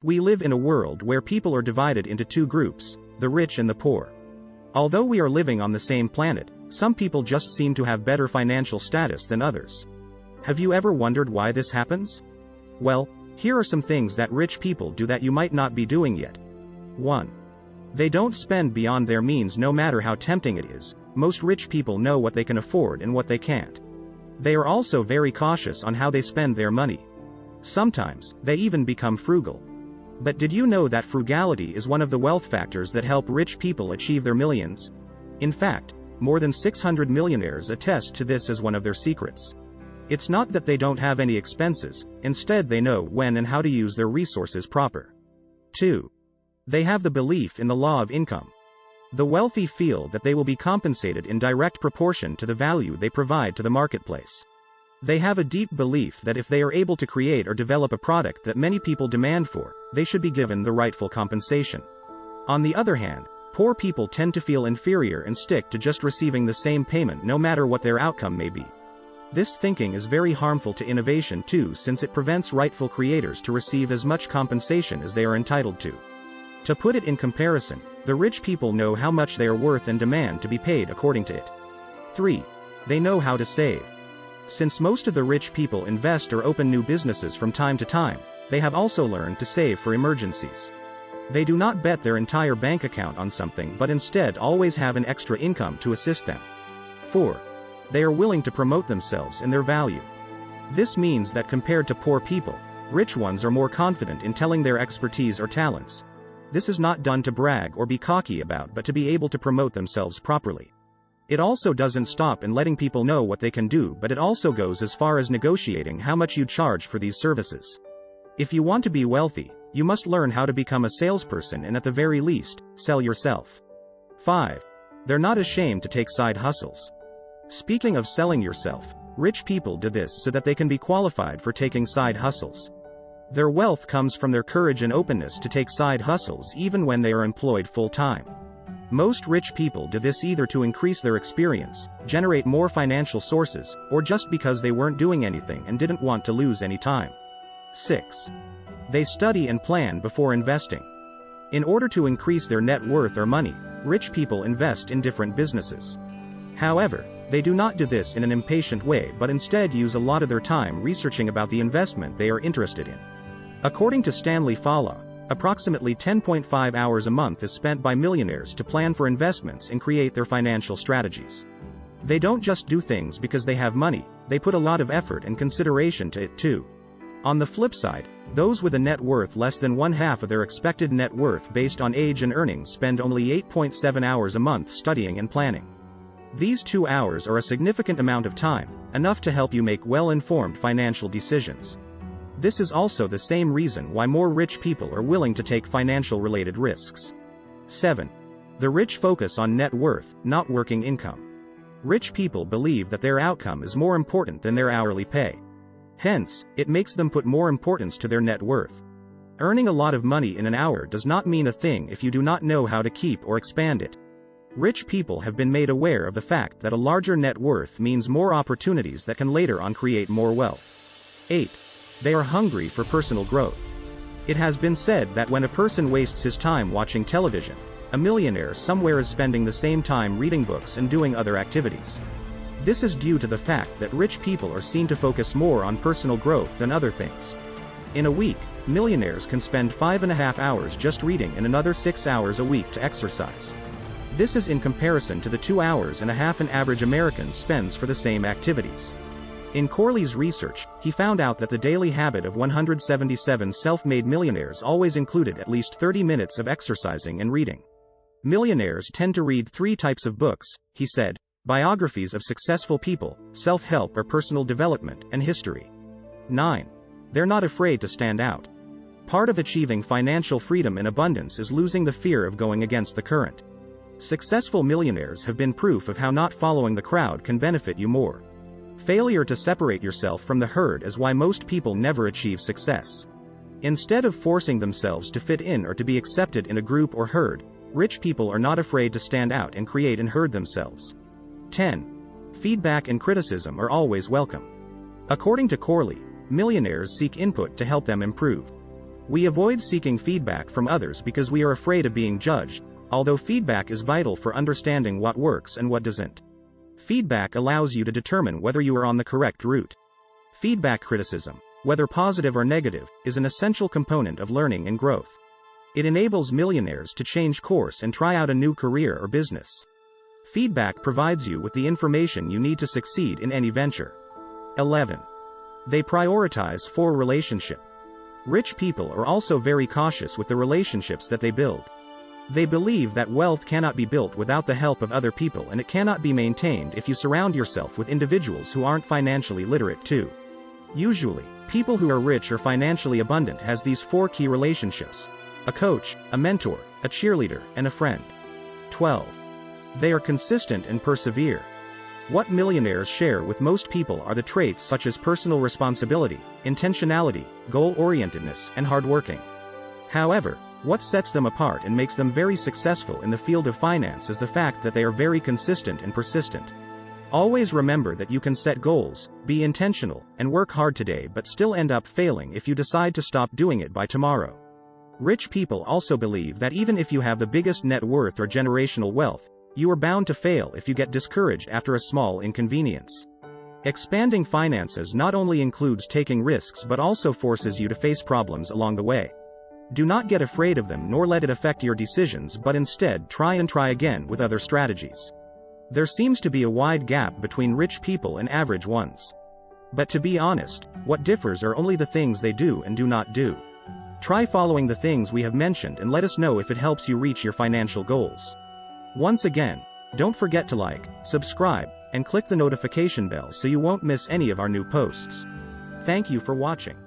We live in a world where people are divided into two groups, the rich and the poor. Although we are living on the same planet, some people just seem to have better financial status than others. Have you ever wondered why this happens? Well, here are some things that rich people do that you might not be doing yet. 1. They don't spend beyond their means no matter how tempting it is. Most rich people know what they can afford and what they can't. They are also very cautious on how they spend their money. Sometimes, they even become frugal. But did you know that frugality is one of the wealth factors that help rich people achieve their millions? In fact, more than 600 millionaires attest to this as one of their secrets. It's not that they don't have any expenses, instead they know when and how to use their resources proper. 2. They have the belief in the law of income. The wealthy feel that they will be compensated in direct proportion to the value they provide to the marketplace. They have a deep belief that if they are able to create or develop a product that many people demand for, they should be given the rightful compensation. On the other hand, poor people tend to feel inferior and stick to just receiving the same payment no matter what their outcome may be. This thinking is very harmful to innovation too, since it prevents rightful creators to receive as much compensation as they are entitled to. To put it in comparison, the rich people know how much they are worth and demand to be paid according to it. 3. They know how to save. Since most of the rich people invest or open new businesses from time to time, they have also learned to save for emergencies. They do not bet their entire bank account on something but instead always have an extra income to assist them. 4. They are willing to promote themselves and their value. This means that compared to poor people, rich ones are more confident in telling their expertise or talents. This is not done to brag or be cocky about but to be able to promote themselves properly. It also doesn't stop in letting people know what they can do, but it also goes as far as negotiating how much you charge for these services. If you want to be wealthy, you must learn how to become a salesperson and at the very least, sell yourself. 5. They're not ashamed to take side hustles. Speaking of selling yourself, rich people do this so that they can be qualified for taking side hustles. Their wealth comes from their courage and openness to take side hustles even when they are employed full-time. Most rich people do this either to increase their experience, generate more financial sources, or just because they weren't doing anything and didn't want to lose any time. 6. They study and plan before investing. In order to increase their net worth or money, rich people invest in different businesses. However, they do not do this in an impatient way but instead use a lot of their time researching about the investment they are interested in. According to Stanley Falla, approximately 10.5 hours a month is spent by millionaires to plan for investments and create their financial strategies. They don't just do things because they have money, they put a lot of effort and consideration to it too. On the flip side, those with a net worth less than one-half of their expected net worth based on age and earnings spend only 8.7 hours a month studying and planning. These 2 hours are a significant amount of time, enough to help you make well-informed financial decisions. This is also the same reason why more rich people are willing to take financial-related risks. 7. The rich focus on net worth, not working income. Rich people believe that their outcome is more important than their hourly pay. Hence, it makes them put more importance to their net worth. Earning a lot of money in an hour does not mean a thing if you do not know how to keep or expand it. Rich people have been made aware of the fact that a larger net worth means more opportunities that can later on create more wealth. 8. They are hungry for personal growth. It has been said that when a person wastes his time watching television, a millionaire somewhere is spending the same time reading books and doing other activities. This is due to the fact that rich people are seen to focus more on personal growth than other things. In a week, millionaires can spend 5.5 hours just reading and another 6 hours a week to exercise. This is in comparison to the 2.5 hours an average American spends for the same activities. In Corley's research, he found out that the daily habit of 177 self-made millionaires always included at least 30 minutes of exercising and reading. Millionaires tend to read 3 types of books, he said: biographies of successful people, self-help or personal development, and history. 9. They're not afraid to stand out. Part of achieving financial freedom and abundance is losing the fear of going against the current. Successful millionaires have been proof of how not following the crowd can benefit you more. Failure to separate yourself from the herd is why most people never achieve success. Instead of forcing themselves to fit in or to be accepted in a group or herd, rich people are not afraid to stand out and create and herd themselves. 10. Feedback and criticism are always welcome. According to Corley, millionaires seek input to help them improve. We avoid seeking feedback from others because we are afraid of being judged, although feedback is vital for understanding what works and what doesn't. Feedback allows you to determine whether you are on the correct route. Feedback criticism, whether positive or negative, is an essential component of learning and growth. It enables millionaires to change course and try out a new career or business. Feedback provides you with the information you need to succeed in any venture. 11. They prioritize for relationship. Rich people are also very cautious with the relationships that they build. They believe that wealth cannot be built without the help of other people, and it cannot be maintained if you surround yourself with individuals who aren't financially literate too. Usually, people who are rich or financially abundant has these 4 key relationships: a coach, a mentor, a cheerleader, and a friend. 12. They are consistent and persevere. What millionaires share with most people are the traits such as personal responsibility, intentionality, goal-orientedness, and hardworking. However, what sets them apart and makes them very successful in the field of finance is the fact that they are very consistent and persistent. Always remember that you can set goals, be intentional, and work hard today but still end up failing if you decide to stop doing it by tomorrow. Rich people also believe that even if you have the biggest net worth or generational wealth, you are bound to fail if you get discouraged after a small inconvenience. Expanding finances not only includes taking risks but also forces you to face problems along the way. Do not get afraid of them nor let it affect your decisions, but instead try again with other strategies. There seems to be a wide gap between rich people and average ones. But to be honest, what differs are only the things they do and do not do. Try following the things we have mentioned and let us know if it helps you reach your financial goals. Once again, don't forget to like, subscribe, and click the notification bell so you won't miss any of our new posts. Thank you for watching.